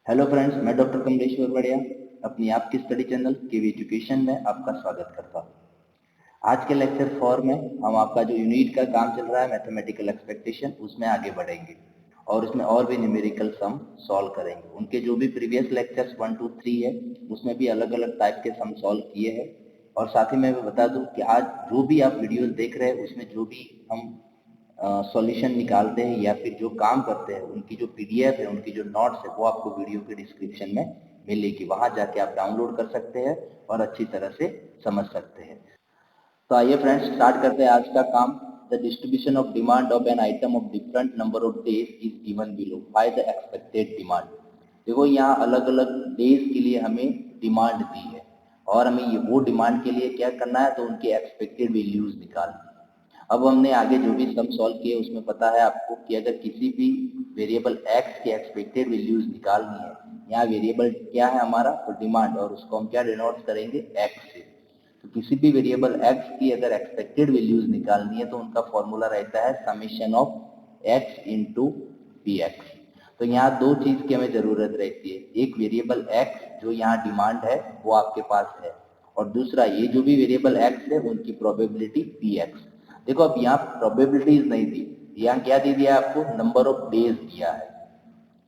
Hello friends, मैं doctor Kamleshwar बढ़िया अपनी आपकी स्टडी चैनल केवी एजुकेशन में आपका स्वागत करता हूँ। आज के लेक्चर 4 में हम आपका जो यूनिट का काम चल रहा है मैथमेटिकल एक्सपेक्टेशन, उसमें आगे बढ़ेंगे और उसमें और भी न्यूमेरिकल सम सॉल्व करेंगे। उनके जो भी प्रीवियस लेक्चर्स 1 2 3 है उसमें भी अलग अलग टाइप के सम सॉल्व किए हैं। और साथ ही मैं बता दूं कि आज जो भी आप वीडियोस देख रहे हैं उसमें जो भी हम सॉल्यूशन निकालते हैं या फिर जो काम करते हैं उनकी जो पीडीएफ है, उनकी जो नोट्स है, वो आपको वीडियो के डिस्क्रिप्शन में मिलेगी। वहां जाके आप डाउनलोड कर सकते हैं और अच्छी तरह से समझ सकते हैं। तो आइए फ्रेंड्स, स्टार्ट करते हैं आज का काम। The distribution of demand of an item of different number of days is given below, find the expected demand. देखो, यहाँ अलग अलग डेज के लिए हमें डिमांड दी है और हमें ये वो डिमांड के लिए क्या करना है, तो उनके एक्सपेक्टेड वैल्यूज निकालनी है। अब हमने आगे जो भी सम सॉल्व किए उसमें पता है आपको कि अगर किसी भी वेरिएबल x के एक्सपेक्टेड वैल्यूज निकालनी है, यहाँ वेरिएबल क्या है हमारा, तो डिमांड, और उसको हम क्या डिनोट करेंगे, x से। तो किसी भी वेरिएबल x की अगर एक्सपेक्टेड वैल्यूज निकालनी है तो उनका फॉर्मूला रहता है summation of x into p x. तो यहाँ दो चीज की हमें जरूरत रहती है, एक वेरिएबल x जो यहाँ डिमांड है वो आपके पास है, और दूसरा ये जो भी वेरिएबल x है उनकी प्रोबेबिलिटी पी एक्स। देखो, अब यहाँ प्रोबेबिलिटीज नहीं दी, यहाँ क्या दे दिया आपको, नंबर ऑफ डेज दिया है,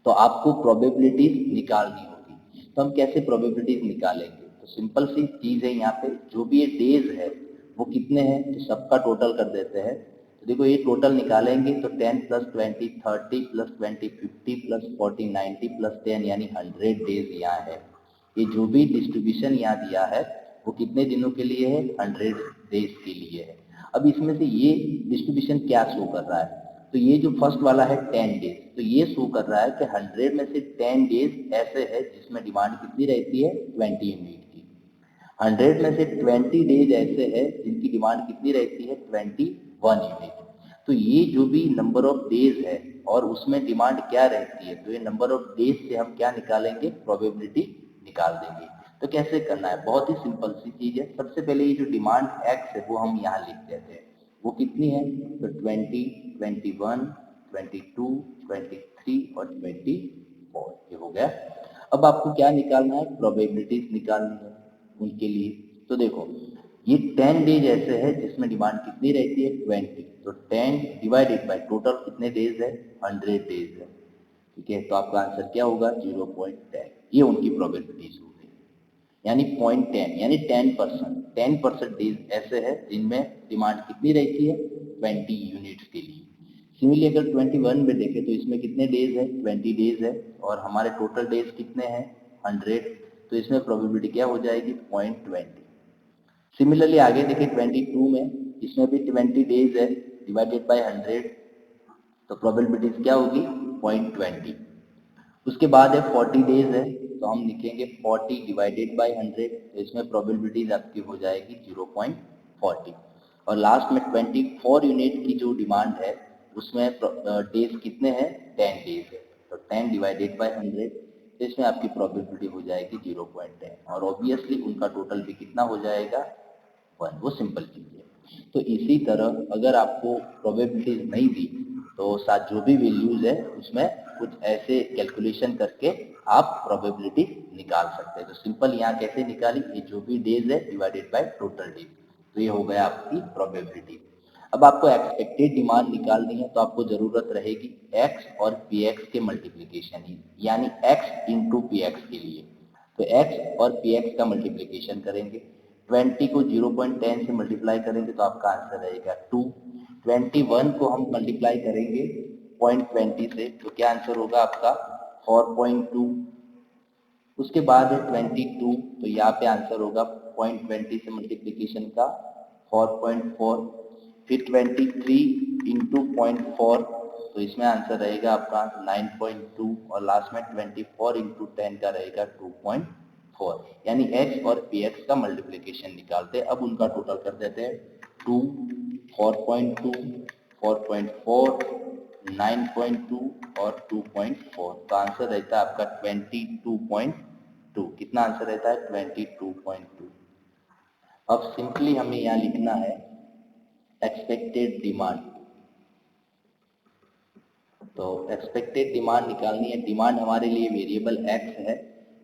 तो आपको प्रोबेबिलिटीज निकालनी होगी। तो हम कैसे प्रोबेबिलिटीज निकालेंगे, तो सिंपल सी चीज है, यहाँ पे जो भी ये डेज है वो कितने हैं, तो सबका टोटल कर देते हैं। तो देखो, ये टोटल निकालेंगे तो 10 प्लस 20 30 प्लस 20 50 प्लस 40 90 प्लस 10 यानी 100 डेज यहाँ है। ये जो भी डिस्ट्रीब्यूशन यहाँ दिया है वो कितने दिनों के लिए है, 100 डेज के लिए है। अब इसमें से ये डिस्ट्रीब्यूशन क्या शो कर रहा है, तो ये जो फर्स्ट वाला है 10 डेज, तो ये शो कर रहा है कि 100 में से 10 डेज ऐसे है जिसमें डिमांड कितनी रहती है, 20 यूनिट की। 100 में से 20 डेज ऐसे है जिनकी डिमांड कितनी रहती है, 21 यूनिट। तो ये जो भी नंबर ऑफ डेज है और उसमें डिमांड क्या रहती है, तो ये नंबर ऑफ डेज से हम क्या निकालेंगे, प्रोबेबिलिटी निकाल देंगे। तो कैसे करना है, बहुत ही सिंपल सी चीज है। सबसे पहले ये जो डिमांड x है वो हम यहाँ लिख देते हैं, वो कितनी है, तो 20 21 22 23 और 24, ये हो गया। अब आपको क्या निकालना है, प्रोबेबिलिटीज निकालनी है उनके लिए। तो देखो, ये 10 डेज ऐसे है जिसमें डिमांड कितनी रहती है, 20, तो 10 डिवाइडेड बाय टोटल कितने डेज है, 100 डेज है। ठीक है, तो आपका आंसर क्या होगा, 0.10। ये उनकी प्रोबेबिलिटीज हो गई, यानी 0.10 यानी 10% डेज ऐसे है जिनमें डिमांड कितनी रहती है, 20 यूनिट्स के लिए। सिमिलरली अगर 21 में देखें तो इसमें कितने डेज है, 20 डेज है, और हमारे टोटल डेज कितने हैं, 100, तो इसमें प्रोबेबिलिटी क्या हो जाएगी, 0.20। सिमिलरली आगे देखिए 22 में, इसमें भी 20 डेज है डिवाइडेड बाय 100, तो प्रोबेबिलिटी क्या होगी, 0.20। उसके बाद है 40 डेज है, तो हम लिखेंगे 40 डिवाइडेड बाय 100, तो इसमें प्रोबेबिलिटीज आपकी हो जाएगी 0.40। और लास्ट में 24 यूनिट की जो डिमांड है उसमें डेज कितने हैं, 10 डेज है, तो 10 डिवाइडेड बाय 100, तो इसमें आपकी प्रोबेबिलिटी हो जाएगी 0.10, और ऑब्वियसली उनका टोटल भी कितना हो जाएगा, 1। वो सिंपल चीज है। तो इसी तरह अगर आपको प्रोबेबिलिटीज नहीं दी तो साथ जो भी वैल्यूज है उसमें कुछ ऐसे कैलकुलेशन करके आप प्रोबेबिलिटी निकाल सकते हैं। तो सिंपल यहाँ कैसे निकाली, ये जो भी डेज है डिवाइडेड बाय टोटल डेज, तो ये हो गया आपकी प्रोबेबिलिटी। अब आपको एक्सपेक्टेड डिमांड निकालनी है तो आपको जरूरत रहेगी x और px के मल्टीप्लीकेशन की, यानी x इंटू पी एक्स के लिए। तो x और px का मल्टीप्लीकेशन करेंगे, 20 को 0.10 से मल्टीप्लाई करेंगे तो आपका आंसर रहेगा 2। 21 को हम मल्टीप्लाई करेंगे 0.20 से, तो क्या आंसर होगा आपका, 4.2। उसके बाद है 22, तो यहाँ पे आंसर होगा 0.20 से मल्टीप्लीकेशन का 4.4। फिर 23 इंटू 0.4, तो इसमें आंसर रहेगा आपका 9.2, और लास्ट में 24 इंटू 10 का रहेगा 2.4। यानी x और px का मल्टीप्लीकेशन निकालते हैं। अब उनका टोटल कर देते हैं, 2 4.2 4.4 9.2 और 2.4, तो आंसर रहता है आपका 22.2। कितना आंसर रहता है, 22.2। अब सिंपली हमें यहाँ लिखना है एक्सपेक्टेड डिमांड। तो एक्सपेक्टेड डिमांड निकालनी है। डिमांड हमारे लिए वेरिएबल एक्स है,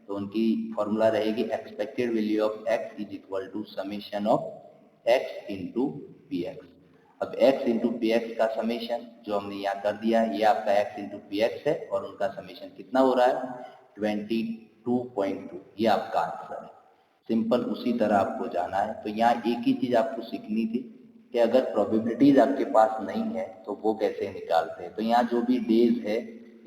तो उनकी फॉर्मूला रहेगी expected value of x is equal to summation of x into p x. अब x इंटू पी एक्स का समेशन जो हमने यहाँ कर दिया है, ये आपका x इंटू पी एक्स है और उनका समेशन कितना हो रहा है 22.2। ये आपका आंसर है। सिंपल उसी तरह आपको जाना है। तो यहाँ एक ही चीज आपको सीखनी थी कि अगर प्रोबेबिलिटीज आपके पास नहीं है तो वो कैसे निकालते हैं। तो यहाँ जो भी डेज है,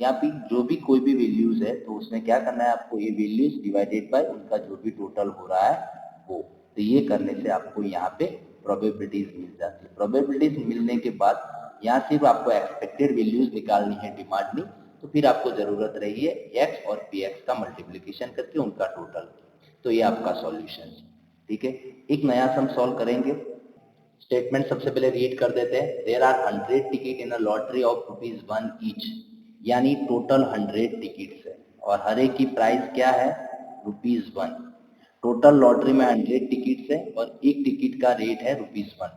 यहाँ पे जो भी कोई भी वैल्यूज है, तो उसमें क्या करना है आपको, ये वैल्यूज डिवाइडेड बाय उनका जो भी टोटल हो रहा है वो। तो ये करने से आपको यहाँ पे प्रोबेबिलिटीज मिल जाती है। प्रोबेबिलिटीज मिलने के बाद यहाँ सिर्फ आपको एक्सपेक्टेड वैल्यूज निकालनी है, डिमांड नहीं। तो फिर आपको जरूरत रही है एक्स और पी एक्स का मल्टीप्लीकेशन करके उनका टोटल। तो ये आपका सॉल्यूशन। ठीक है, एक नया सम सॉल्व करेंगे। स्टेटमेंट सबसे पहले रीड कर देते हैं। There are 100 ticket in a lottery of ₹1 each, यानी टोटल 100 टिकट्स है और हर एक की प्राइस क्या है ₹1। टोटल लॉटरी में 100 टिकट्स है और एक टिकट का रेट है ₹1।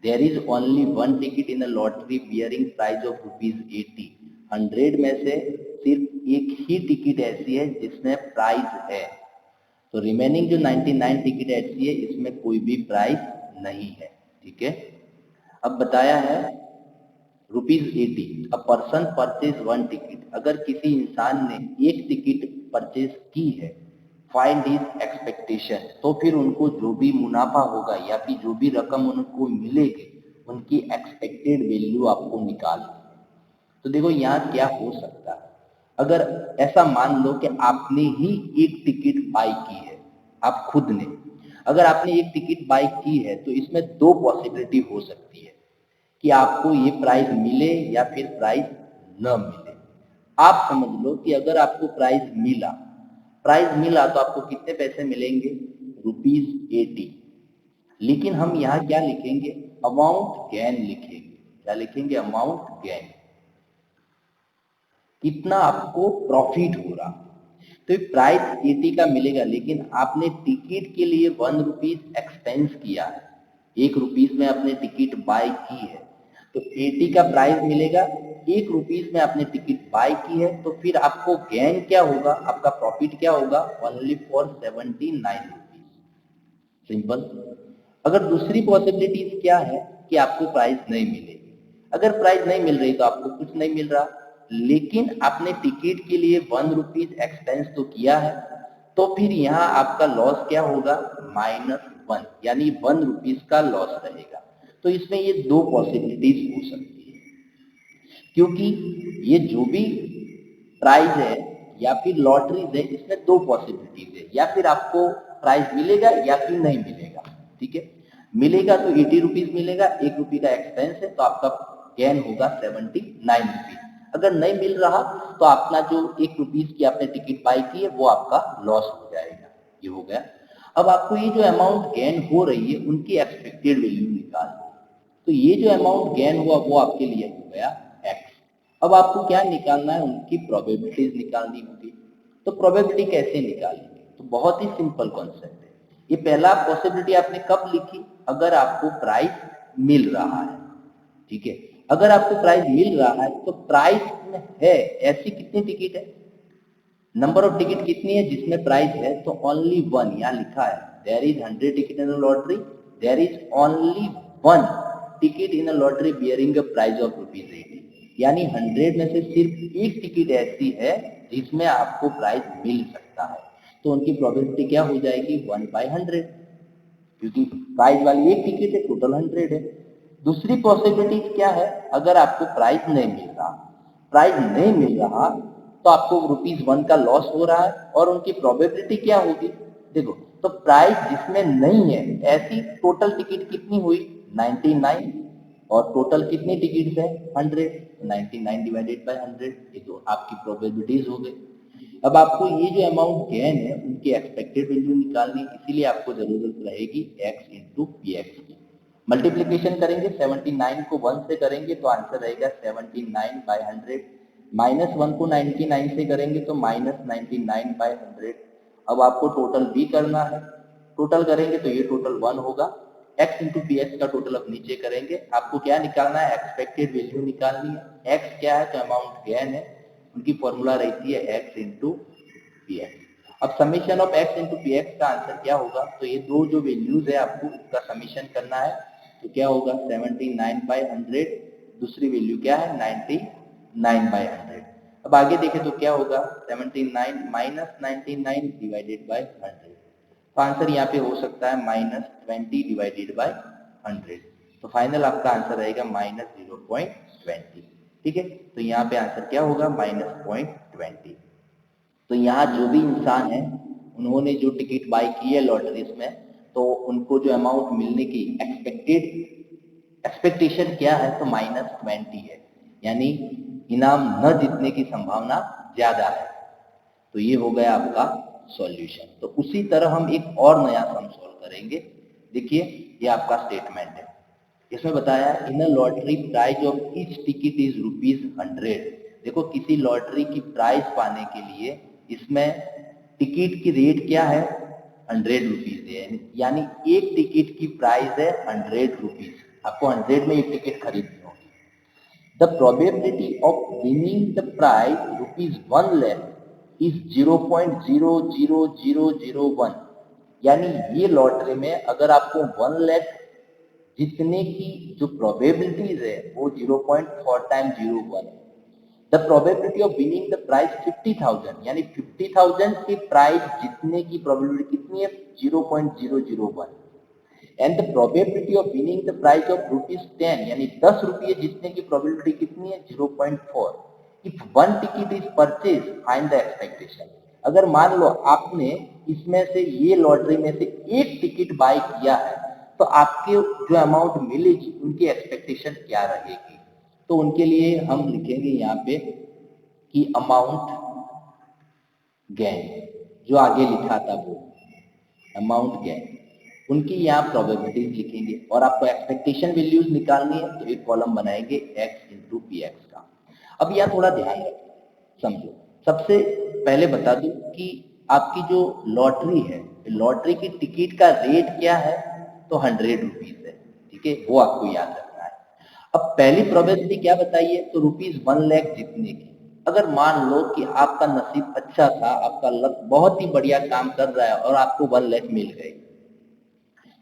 There is only 1 ticket in a lottery bearing price of ₹80। 100 में से सिर्फ एक ही टिकट ऐसी है जिसमें प्राइस है, तो रिमेनिंग जो 99 टिकट ऐसी है इसमें कोई भी प्राइस नहीं है। ठीक है, अब बताया है ₹80 अ पर्सन परचेज 1 टिकट। अगर किसी इंसान ने एक टिकट परचेज की है, फाइंड हिज एक्सपेक्टेशन, तो फिर उनको जो भी मुनाफा होगा या फिर जो भी रकम उनको मिलेगी उनकी एक्सपेक्टेड वैल्यू आपको निकालनी है। तो देखो यहाँ क्या हो सकता है, अगर ऐसा मान लो कि आपने ही एक टिकट बाय की है, आप खुद ने, अगर आपने एक टिकट बाय की है तो इसमें दो पॉसिबिलिटी हो सकती है कि आपको ये प्राइस मिले या फिर प्राइस न मिले। आप समझ लो कि अगर आपको प्राइस मिला तो आपको कितने पैसे मिलेंगे ₹80। लेकिन हम यहाँ क्या लिखेंगे, अमाउंट गेन लिखेंगे। क्या लिखेंगे, अमाउंट गेन, कितना आपको प्रॉफिट हो रहा। तो प्राइस 80 का मिलेगा, लेकिन आपने टिकट के लिए ₹1 एक्सपेंस किया है, ₹1 में आपने टिकट बाय की है, तो 80 का प्राइस मिलेगा। ₹1 में आपने टिकट बाय की है, तो फिर आपको गेन क्या होगा, आपका प्रॉफिट क्या होगा, ओनली फॉर ₹79। सिंपल। अगर दूसरी पॉसिबिलिटी क्या है कि आपको प्राइस नहीं मिलेगी। अगर प्राइस नहीं मिल रही तो आपको कुछ नहीं मिल रहा, लेकिन आपने टिकट के लिए ₹1 एक्सपेंस तो किया है, तो फिर यहाँ आपका लॉस क्या होगा, -1, यानी ₹1 का लॉस रहेगा। तो इसमें ये दो पॉसिबिलिटीज हो सकती है, क्योंकि ये जो भी प्राइज है या फिर लॉटरीज है, इसमें दो पॉसिबिलिटीज है, या फिर आपको प्राइज मिलेगा या फिर नहीं मिलेगा। ठीक है, मिलेगा तो ₹80 मिलेगा, ₹1 का एक्सपेंस है, तो आपका गेन होगा ₹79। अगर नहीं मिल रहा तो अपना जो ₹1 की आपने टिकट बाय की है वो आपका लॉस हो जाएगा। ये हो गया। अब आपको ये जो अमाउंट गेन हो रही है उनकी एक्सपेक्टेड वैल्यू निकालनी है। तो ये जो अमाउंट गेन हुआ वो आपके लिए हो गया x। अब आपको क्या निकालना है, उनकी प्रोबेबिलिटीज निकालनी होगी। तो प्रोबेबिलिटी कैसे निकालेंगे, तो बहुत ही सिंपल कॉन्सेप्ट है। ये पहला पॉसिबिलिटी आपने कब लिखी, अगर आपको प्राइस मिल रहा है। ठीक है, अगर आपको प्राइस मिल रहा है तो प्राइस में है ऐसी कितनी टिकट है, नंबर ऑफ टिकट कितनी है जिसमें प्राइस है, तो ओनली 1। यहाँ लिखा है there is 100 ticket in lottery, there is only 1 ticket in lottery bearing a price of ₹80, यानी 100 में से सिर्फ एक टिकट ऐसी है जिसमें आपको प्राइस मिल सकता है। तो उनकी प्रोबेबिलिटी क्या हो जाएगी, 1/100, क्योंकि प्राइस वाली एक टिकट है, टोटल 100 है। दूसरी पॉसिबिलिटी क्या है, अगर आपको प्राइस नहीं मिल रहा, प्राइस नहीं मिल रहा तो आपको ₹1 का लॉस हो रहा है, और उनकी प्रोबेबिलिटी क्या होगी, देखो, तो प्राइस जिसमें नहीं है ऐसी टोटल टिकट कितनी हुई 99, और टोटल कितनी टिकट्स है 100, 99 डिवाइडेड बाय 100, ये तो आपकी प्रोबेबिलिटीज हो गई। अब आपको ये जो अमाउंट गेन है उनकी एक्सपेक्टेड वैल्यू निकालनी, इसीलिए आपको जरूरत रहेगी x इंटू पी एक्स की। मल्टीप्लीकेशन करेंगे, 79 को 1 से करेंगे तो आंसर रहेगा 79/100, -1 को 99 से करेंगे तो -99/100। अब आपको टोटल भी करना है, टोटल करेंगे तो ये टोटल 1 होगा, x इंटू पी एक्स का टोटल अब नीचे करेंगे। आपको क्या निकालना है, एक्सपेक्टेड वैल्यू निकालनी है। x क्या है, तो अमाउंट गेन है, उनकी फॉर्मूला रहती है x इंटू पी एक्स। अब summation of x into p x का आंसर क्या होगा, तो ये दो जो वैल्यूज है आपको उसका समीशन करना है। तो क्या होगा 79/100, दूसरी वैल्यू क्या है 99/100। अब आगे देखें तो क्या होगा 79 माइनस 99 डिवाइडेड बाय 100। तो आंसर यहाँ पे हो सकता है -20 डिवाइडेड बाय 100। तो फाइनल आपका आंसर रहेगा -0.20। ठीक है, तो यहाँ पे आंसर क्या होगा -0.20। तो यहाँ जो भी इंसान है उन्होंने जो टिकट बाय की है लॉटरीज में, तो उनको जो अमाउंट मिलने की एक्सपेक्टेशन क्या है, तो -20 है, यानी इनाम न जीतने की संभावना ज्यादा है। तो ये हो गया आपका सॉल्यूशन। तो उसी तरह हम एक और नया सम सॉल्व करेंगे। देखिए ये आपका स्टेटमेंट है, इसमें बताया in a lottery prize of each ticket is ₹100। देखो किसी लॉटरी की प्राइज पाने के लिए इसमें टिकट की रेट क्या है, ₹100 है, यानी एक टिकट की प्राइस है ₹100। आपको 100 में एक टिकट खरीदनी होगी। The probability of winning the prize ₹1 lakh is 0.00001। यानी ये लॉटरी में अगर आपको 1 लाख जीतने की जो प्रोबेबिलिटीज है वो 0.4 time 01। The probability of winning the prize 50,000, यानी 50,000 की प्राइज जीतने की प्रोबेबिलिटी कितनी है 0.001। And the probability of winning the prize of ₹10, यानी 10 रुपये जीतने की प्रोबेबिलिटी कितनी है 0.4। If one ticket is purchase find the expectation. अगर मान लो आपने इसमें से ये लॉटरी में से एक टिकट बाय किया है, तो आपके जो अमाउंट मिलेगी उनकी एक्सपेक्टेशन क्या रहेगी। तो उनके लिए हम लिखेंगे यहाँ पे कि अमाउंट गेन, जो आगे लिखा था वो अमाउंट गेन, उनकी यहाँ प्रोबेबिलिटीज लिखेंगे और आपको एक्सपेक्टेशन वैल्यूज निकालनी है। तो एक कॉलम बनाएंगे x इंटू पी एक्स का। अब यहाँ थोड़ा ध्यान रखो समझो। सबसे पहले बता दूं कि आपकी जो लॉटरी है, लॉटरी की टिकट का रेट क्या है, तो ₹100 है। ठीक है, वो आपको याद रखना है। अब पहली प्रोबेबिलिटी क्या बताइए, तो ₹1 लाख जीतने की। अगर मान लो कि आपका नसीब अच्छा था, आपका लक बहुत ही बढ़िया काम कर रहा है और आपको 1 लाख मिल गए,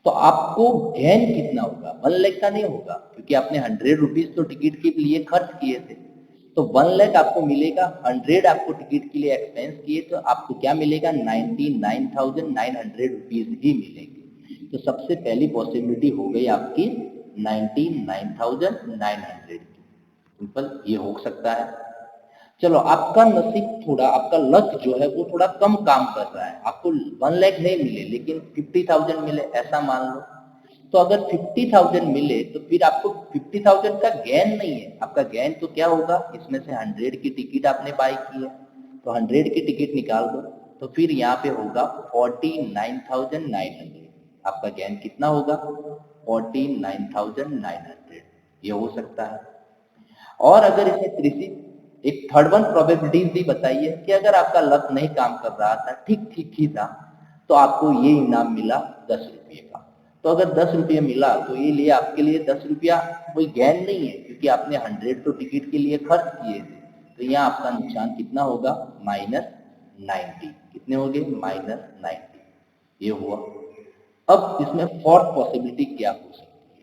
तो आपको गेन कितना होगा, 1 लाख का नहीं होगा, क्योंकि आपने ₹100 तो टिकट के लिए खर्च किए थे। तो 1 लाख आपको मिलेगा, 100 आपको टिकट के लिए एक्सपेंस किए, तो आपको क्या मिलेगा 99,900 ही मिलेंगे। तो सबसे पहली पॉसिबिलिटी हो गई आपकी 99,900 की। सिंपल ये हो सकता है। चलो आपका नसीब थोड़ा, आपका लक जो है वो थोड़ा कम काम कर रहा है, आपको 1 लाख नहीं मिले लेकिन 50,000 मिले, ऐसा मान लो। तो अगर 50,000 मिले तो फिर आपको 50,000 का गेन नहीं है, आपका गेन तो क्या होगा, इसमें से 100 की टिकट आपने बाय की है, तो 100 की टिकट निकाल दो, तो फिर यहाँ पे होगा 49,900। आपका गेन कितना होगा 49,900, ये हो सकता है। और अगर इसमें तीसरी एक थर्ड वन प्रोबेबिलिटीज भी बताइए कि अगर आपका लक नहीं काम कर रहा था, ठीक ठीक ही था, तो आपको ये इनाम मिला 10 रुपये का। तो अगर 10 रुपये मिला तो ये लिए आपके लिए 10 रुपया कोई गेन नहीं है, क्योंकि आपने 100 तो टिकट के लिए खर्च किए थे। तो यहाँ आपका नुकसान कितना होगा -90। कितने हो गए -90, ये हुआ। अब इसमें फोर्थ पॉसिबिलिटी क्या हो सकती है,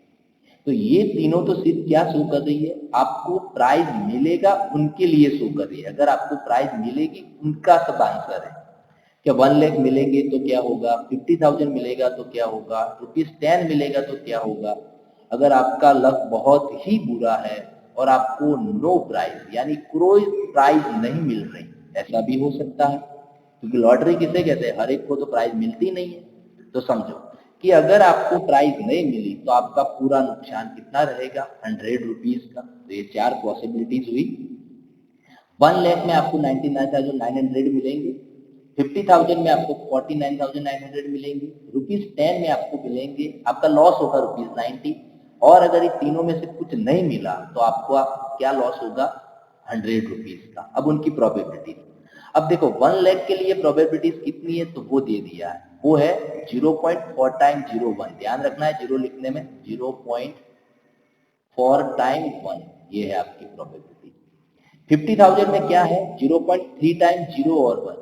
तो ये तीनों तो सिर्फ क्या शो कर रही है, आपको प्राइज मिलेगा उनके लिए शो कर रही है। अगर आपको प्राइज मिलेगी उनका सब आंसर है। क्या 1 लाख मिलेंगे तो क्या होगा, 50,000 मिलेगा तो क्या होगा, ₹10 मिलेगा तो क्या होगा। अगर आपका लक बहुत ही बुरा है और आपको नो प्राइज यानी कोई प्राइज नहीं मिल रही, ऐसा भी हो सकता है, क्योंकि लॉटरी किसे कहते हैं, हर एक को तो प्राइज मिलती नहीं है। तो समझो कि अगर आपको प्राइज नहीं मिली तो आपका पूरा नुकसान कितना रहेगा ₹100 का। तो ये 4 पॉसिबिलिटीज हुई। 1 लाख में आपको 99,900 मिलेंगे, 50,000 में आपको 49,900 मिलेंगे, ₹10 में आपको मिलेंगे, आपका लॉस होगा ₹90। और अगर ये तीनों में से कुछ नहीं मिला तो आपको क्या लॉस होगा ₹100 का। अब उनकी प्रोबेबिलिटी, अब देखो 1 लाख के लिए प्रोबेबिलिटीज कितनी है, तो वो दे दिया है। वो है 0.4 टाइम 01। ध्यान रखना है जीरो लिखने में, 0.4 टाइम 1, ये है आपकी प्रोबेबिलिटी। 50,000 में क्या है, 0.3 टाइम 0 और 1,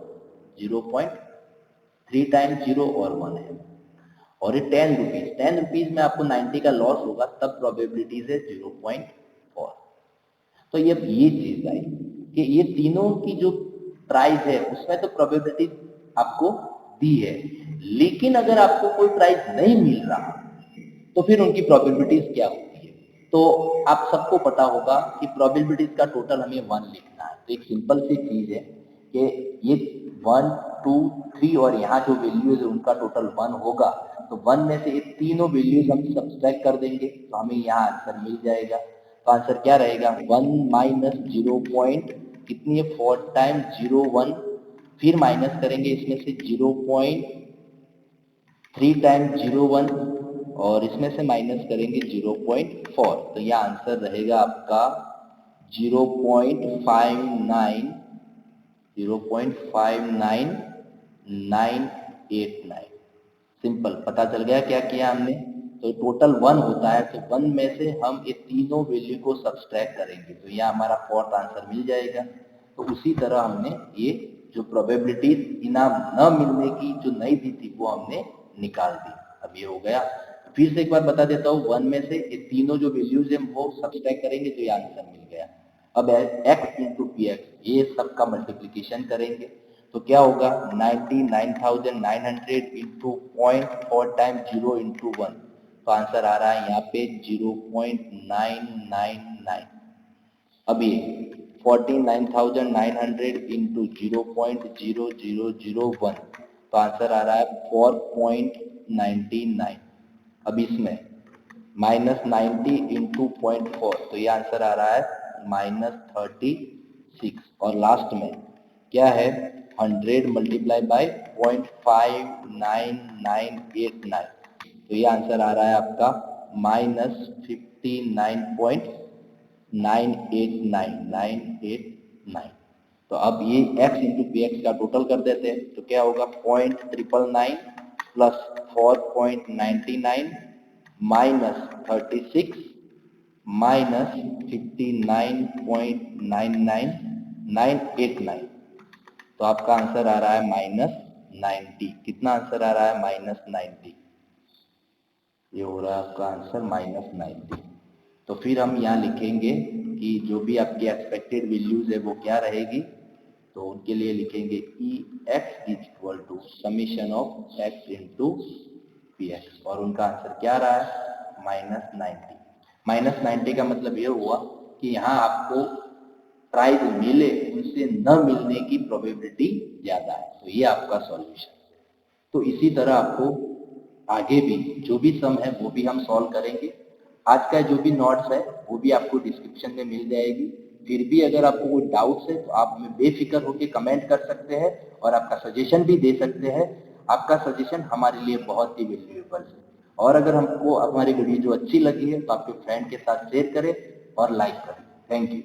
0.3 टाइम 0 और 1 है। और ये 10 रुपीज, 10 रुपीज में आपको 90 का लॉस होगा, तब प्रोबेबिलिटीज है 0.4। तो ये चीज आई कि ये तीनों की जो प्राइस है उसमें तो प्रोबेबिलिटी आपको दी है, लेकिन अगर आपको कोई प्राइस नहीं मिल रहा तो फिर उनकी प्रोबेबिलिटीज क्या होती है। तो आप सबको पता होगा कि प्रोबेबिलिटीज का टोटल हमें 1 लिखना है। तो एक सिंपल सी चीज है कि ये 1, 2, 3 और यहाँ जो वैल्यूज है उनका टोटल 1 होगा, तो 1 में से ये तीनों वैल्यूज हम सब्सट्रैक्ट कर देंगे तो हमें यहाँ आंसर मिल जाएगा। तो आंसर क्या रहेगा, 1 माइनस 0 पॉइंट कितनी है, 4 टाइम 01, फिर माइनस करेंगे इसमें से 0.3 टाइम 01 और इसमें से माइनस करेंगे 0.4। तो यह आंसर रहेगा आपका 0.59989। सिंपल, पता चल गया क्या किया हमने। तो टोटल 1 होता है, तो 1 में से हम ये तीनों वैल्यू को सब्सट्रैक्ट करेंगे तो यह हमारा फोर्थ आंसर मिल जाएगा। तो उसी तरह हमने ये जो प्रोबेबिलिटी इनाम न मिलने की जो नहीं दी थी वो हमने निकाल दी। अब ये हो गया। फिर से एक बार बता देता हूँ, 1 में से ये तीनों जो वैल्यूज है वो सब्सट्रैक्ट करेंगे तो ये आंसर मिल गया। अब x इंटू पी एक्स, ये सबका मल्टीप्लीकेशन करेंगे तो क्या होगा, 99,900 इंटू 0.4 टाइम 0 इंटू 1, तो आंसर आ रहा है यहाँ पे 0.999। अब ये 49,900 इंटू 0.0001, तो आंसर आ रहा है 4.99। अब इसमें माइनस 90 इंटू 0.4, तो ये आंसर आ रहा है -36। और लास्ट में क्या है, 100 मल्टीप्लाई बाय 0.59989, तो ये आंसर आ रहा है आपका -59.989। तो अब ये x इंटू पी एक्स का टोटल कर देते हैं तो क्या होगा, 0.999 प्लस 4.99 माइनस 36 माइनस 59.99989। तो आपका आंसर आ रहा है -90। कितना आंसर आ रहा है, -90। ये हो रहा है आपका आंसर -90। तो फिर हम यहाँ लिखेंगे कि जो भी आपकी एक्सपेक्टेड वैल्यूज है वो क्या रहेगी। तो उनके लिए लिखेंगे EX is equal to summation of x into p x, और उनका आंसर क्या रहा है, -90। -90 का मतलब ये हुआ कि यहाँ आपको प्राइस मिले उनसे न मिलने की प्रोबेबिलिटी ज्यादा है, तो ये आपका सॉल्यूशन। तो इसी तरह आपको आगे भी जो भी सम है वो भी हम सॉल्व करेंगे। आज का जो भी नोट्स है वो भी आपको डिस्क्रिप्शन में मिल जाएगी। फिर भी अगर आपको कोई डाउट्स है तो आप हमें बेफिक्र होकर कमेंट कर सकते हैं और आपका सजेशन भी दे सकते हैं। आपका सजेशन हमारे लिए बहुत ही वैल्यूएबल है। और अगर हमको हमारी वीडियो जो अच्छी लगी है तो आपके फ्रेंड के साथ शेयर करें और लाइक करें। Thank you.